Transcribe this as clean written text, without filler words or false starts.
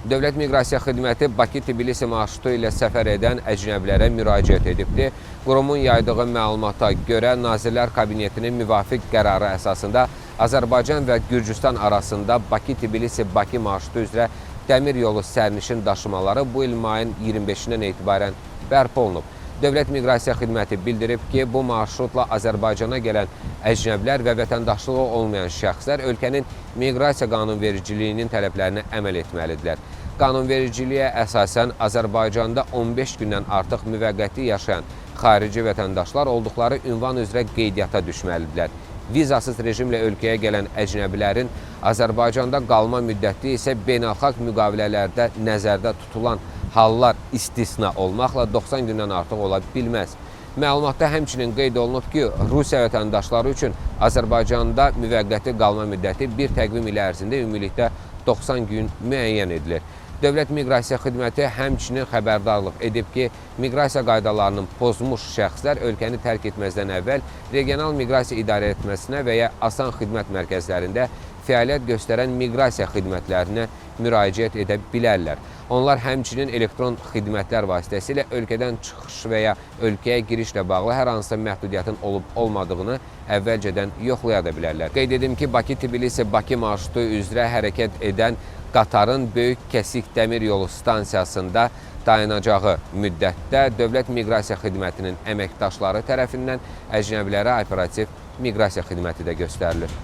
Dövlət Miqrasiya Xidməti Bakı-Tbilisi marşrutu ilə səfər edən əcnəbilərə müraciət edibdir. Qurumun yaydığı məlumata görə Nazirlər Kabinetinin müvafiq qərarı əsasında Azərbaycan və Gürcüstan arasında Bakı-Tbilisi-Bakı marşrutu üzrə dəmir yolu sərnişin daşımaları bu il mayın 25-dən etibarən bərpa olunub. Dövlət Miqrasiya Xidməti bildirib ki, bu marşrutla Azərbaycana gələn əcnəblər və vətəndaşlığı olmayan şəxslər ölkənin miqrasiya qanunvericiliyinin tələblərinə əməl etməlidirlər. Qanunvericiliyə əsasən Azərbaycanda 15 gündən artıq müvəqqəti yaşayan xarici vətəndaşlar olduqları ünvan üzrə qeydiyyata düşməlidirlər. Vizasız rejimlə ölkəyə gələn əcnəbilərin Azərbaycanda qalma müddəti isə beynəlxalq müqavilələrdə nəzərdə tutulan hallar istisna olmaqla 90 gündən artıq ola bilməz. Məlumatda həmçinin qeyd olunub ki, Rusiya vətəndaşları üçün Azərbaycanda müvəqqəti qalma müddəti bir təqvim ili ərzində ümumilikdə 90 gün müəyyən edilir. Dövlət Miqrasiya Xidməti həmçinin xəbərdarlıq edib ki, miqrasiya qaydalarının pozmuş şəxslər ölkəni tərk etməzdən əvvəl regional miqrasiya idarəetməsinə və ya asan xidmət mərkəzlərində fəaliyyət göstərən miqrasiya xidmətlərinə müraciət edə bilərlər. Onlar həmçinin elektron xidmətlər vasitəsilə ölkədən çıxış və ya ölkəyə girişlə bağlı hər hansısa məhdudiyyətin olub-olmadığını əvvəlcədən yoxlaya da bilərlər. Qeyd edim ki, Bakı-Tbilisi-Bakı marşrutu üzrə hərəkət edən qatarın Böyük Kəsik Dəmir Yolu stansiyasında dayanacağı müddətdə Dövlət Miqrasiya Xidmətinin əməkdaşları tərəfindən əcnəbilərə operativ miqrasiya xidməti də göstərilir.